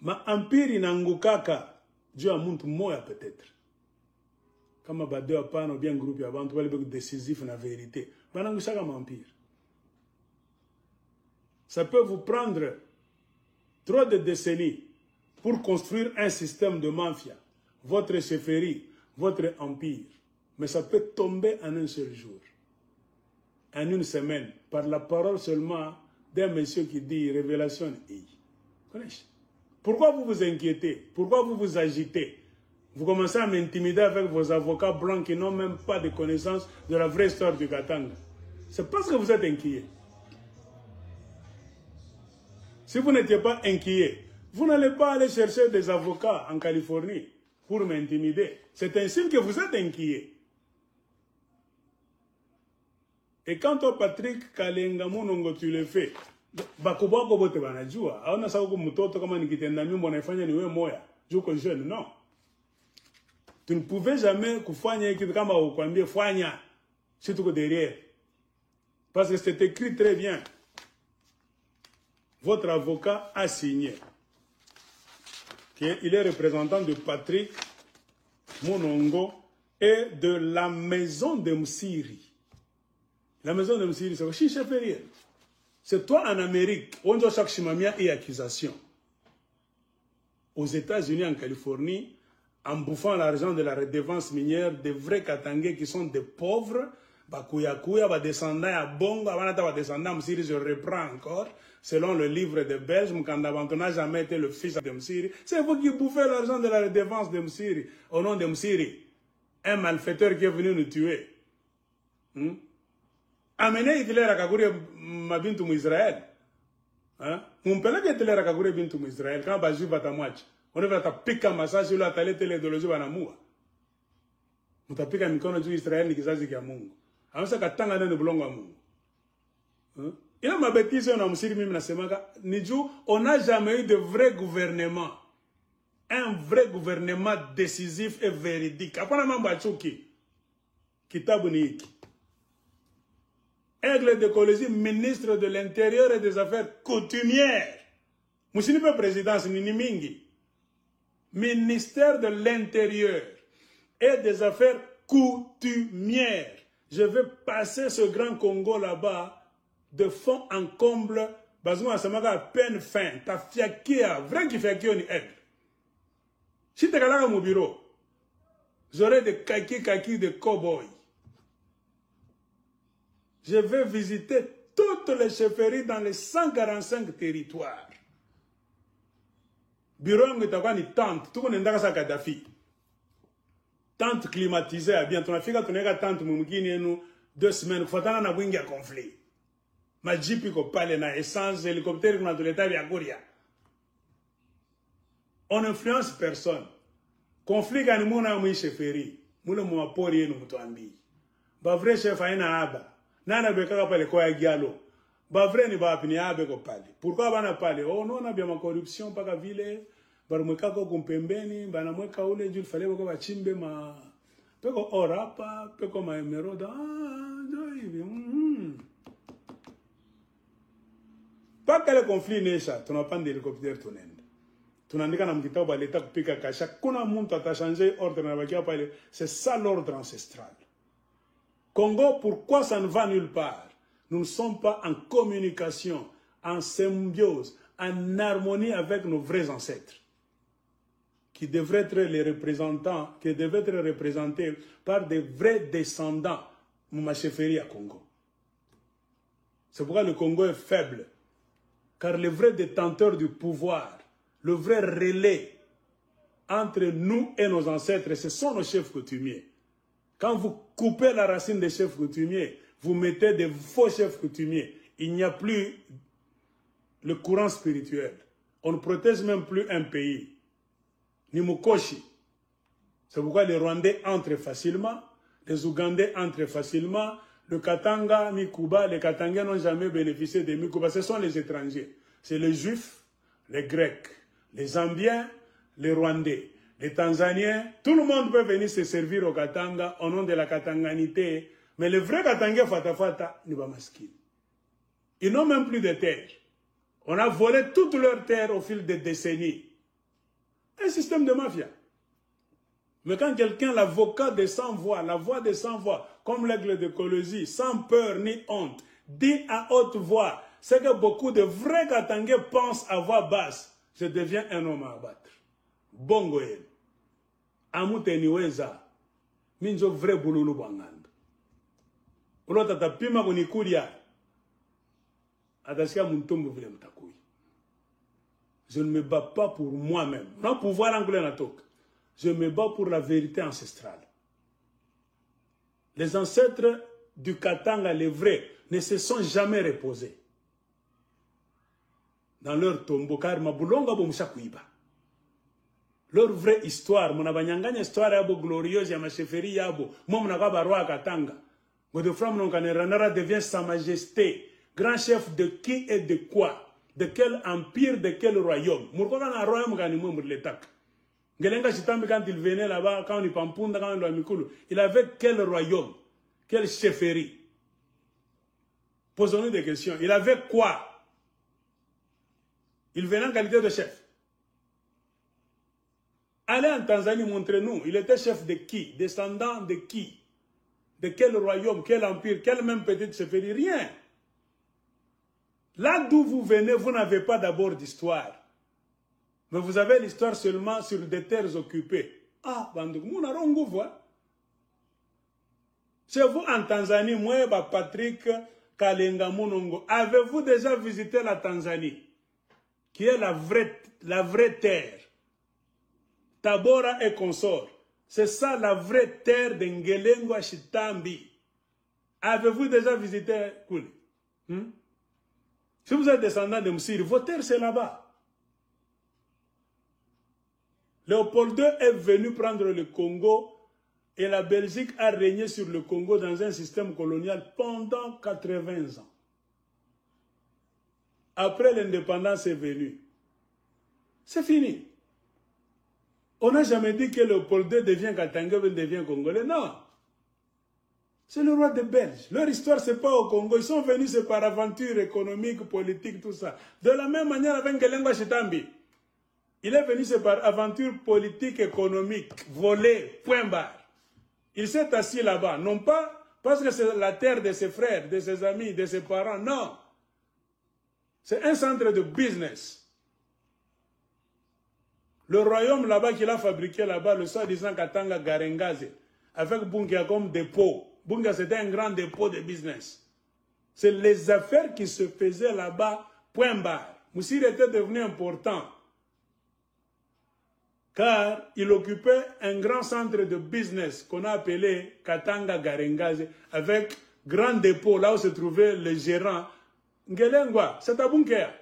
Ma empire inangukaka, Dieu a montré moi peut-être. Comme Abadé a pas, bien groupe avant, tu vas le décisif la vérité. Manangusaka empire. Ça peut vous prendre trop de décennies pour construire un système de mafia, votre chefferie, votre empire. Mais ça peut tomber en un seul jour, en une semaine, par la parole seulement d'un monsieur qui dit révélation. Pourquoi vous vous inquiétez? Pourquoi vous vous agitez? Vous commencez à m'intimider avec vos avocats blancs qui n'ont même pas de connaissance de la vraie histoire du Katanga. C'est parce que vous êtes inquiets. Si vous n'étiez pas inquiet, vous n'allez pas aller chercher des avocats en Californie pour m'intimider. C'est un signe que vous êtes inquiet. Et quand au Patrick Kalenga Munongo tu le fais, bakuba ko bote banajua. Aona sababu ko mtoto kama nikitenda mimi mnaifanya ni wewe moya. Juko jeune, non. Tu ne pouvais jamais kufanya kitu kama ukwambie fanya si tuko derrière. Parce que c'est écrit très bien. Votre avocat a signé qu'il est représentant de Patrick Munongo et de la maison de Msiri. La maison de Msiri, c'est aussi chefferie. C'est toi en Amérique, on doit chaque chimamia et accusation. Aux États-Unis, en Californie, en bouffant l'argent de la redevance minière, des vrais Katangais qui sont des pauvres, Bakuyakuya, va descendre à Bonga, va descendre à Msiri, je reprends encore, selon le livre de Belge, Mkandabant n'a jamais été le fils de Msiri. C'est vous qui bouffez l'argent de la redevance de Msiri, au nom de Msiri, un malfaiteur qui est venu nous tuer. Amenez Hitler à Kagure Mabintu Israël. Mon père qui Hitler à Kagure Bintu Israël, quand Bajou va ta moitié, on va ta piquer un massage, là, t'as l'été l'idéologie va n'amour. On t'a piqué un micro du Israël, ni kizazi kia Mungu. Alors ça, quand t'as de blongo à Mungu. Il a ma bêtise, on a Moussiri Mim Nasemaka. Nidjou, on n'a jamais eu de vrai gouvernement. Un vrai gouvernement décisif et véridique. Après, on a Mbachouki. Kitabouniki. Aigle de Colosie, ministre de l'Intérieur et des Affaires coutumières. Moussini pas présidence, ni mingi. Ministère de l'Intérieur et des Affaires coutumières. Je vais passer ce grand Congo là-bas de fond en comble. Bazouan Samaga à peine fin. T'as fiakia, vrai qui fiakia ni aigle. Si t'es là mon bureau, j'aurai des kaki de cow-boy. Je vais visiter toutes les chefferies dans les 145 territoires. Bureau m'établit une tente, tout le monde est Kadhafi. Tente climatisée, bien, ton affaire, ton éga tente, moumkini, nous, 2 semaines, faut t'en avoir un conflit. Ma jeep, ko parle na essence, hélicoptère, qu'on a de l'état, via Gouria. On n'influence personne. Conflit, quand nous avons une chefferie, nous avons un pori, nous avons un vrai chef, a aba. Nana bekaka pale kwa gialo. Ba vrai ni ba apini abe ko pale. Pourquoi bana pale? Oh non, na bien ma corruption paka vile. Bar mweka ko kumpembeni, bana mweka ule juu fale ko bachimbe ma peko orapa, peko ma emeroda. Ah, ndio hivi. Paka le conflit nesha, tunapanda hélicoptère tunenda. Tunaandika na mkitabu ba leta kupika kasha. Kuna muntu atachange ordre na bakia pale. C'est ça l'ordre ancestral. Congo, pourquoi ça ne va nulle part? Nous ne sommes pas en communication, en symbiose, en harmonie avec nos vrais ancêtres, qui devraient être les représentants, qui devraient être représentés par des vrais descendants, ma chefferie à Congo. C'est pourquoi le Congo est faible, car les vrais détenteurs du pouvoir, le vrai relais entre nous et nos ancêtres, ce sont nos chefs coutumiers. Quand vous coupez la racine des chefs coutumiers, vous mettez des faux chefs coutumiers. Il n'y a plus le courant spirituel. On ne protège même plus un pays. Ni Mukoshi. C'est pourquoi les Rwandais entrent facilement, les Ougandais entrent facilement, le Katanga, Mikuba, les Katangais n'ont jamais bénéficié de Mikuba. Ce sont les étrangers. C'est les Juifs, les Grecs, les Zambiens, les Rwandais. Les Tanzaniens, tout le monde peut venir se servir au Katanga au nom de la Katanganité. Mais les vrais Katangais Fatafata, n'est pas masqué. Ils n'ont même plus de terre. On a volé toutes leurs terres au fil des décennies. Un système de mafia. Mais quand quelqu'un, l'avocat des sans voix, la voix des sans voix, comme l'aigle de Colosie, sans peur ni honte, dit à haute voix, c'est que beaucoup de vrais Katangais pensent à voix basse, je deviens un homme à abattre. Bongoyen. Amuteniweza. Minjo vrai boululu banganda. Ulo tata pima kunikuria. Atashika muntombo vile mtakui. Je ne me bats pas pour moi-même. Non pouvoir angolais na tok. Je me bats pour la vérité ancestrale. Les ancêtres du Katanga, les vrais, ne se sont jamais reposés dans leur tombeau, car Mabulonga Bomshakuiba. Leur vraie histoire, mon abanyanganya histoire yabo glorieuse, ya macheferi yabo, mon nagaba roi Katanga. Godefroy Mnonkaneranara devient sa majesté, grand chef de qui et de quoi, de quel empire, de quel royaume. Mourkona royaume ganimou l'étac. Ngelenga Chitambi, quand il venait là-bas, quand il pampunda, quand il amikulu, il avait quel royaume, quelle chefferie? Posons-nous des questions. Il avait quoi? Il venait en qualité de chef. Allez en Tanzanie, montrez-nous. Il était chef de qui? Descendant de qui? De quel royaume? Quel empire? Quelle même petite chefferie? Rien. Là d'où vous venez, vous n'avez pas d'abord d'histoire. Mais vous avez l'histoire seulement sur des terres occupées. Ah, chez vous en Tanzanie, moi, Patrick Kalenga Munongo, avez-vous déjà visité la Tanzanie, qui est la vraie terre? Tabora et consorts. C'est ça la vraie terre de Ngelengo Chitambi. Avez-vous déjà visité Kouli? Si vous êtes descendant de Msiri, vos terres c'est là-bas. Léopold II est venu prendre le Congo et la Belgique a régné sur le Congo dans un système colonial pendant 80 ans. Après l'indépendance est venue. C'est fini. On n'a jamais dit que Léopold II devient Katangais ou devient Congolais. Non. C'est le roi des Belges. Leur histoire, ce n'est pas au Congo. Ils sont venus, c'est par aventure économique, politique, tout ça. De la même manière avec Ngelengo Chitambi. Il est venu, c'est par aventure politique, économique, volé, point barre. Il s'est assis là-bas. Non pas parce que c'est la terre de ses frères, de ses amis, de ses parents. Non. C'est un centre de business. Le royaume là-bas qu'il a fabriqué là-bas, le soi-disant Katanga Garengaze, avec Bunga comme dépôt. Bunga, c'était un grand dépôt de business. C'est les affaires qui se faisaient là-bas, point barre. Moussir était devenu important. Car il occupait un grand centre de business qu'on a appelé Katanga Garengaze, avec grand dépôt, là où se trouvaient les gérants. Ngelengwa, c'est à Bunkea.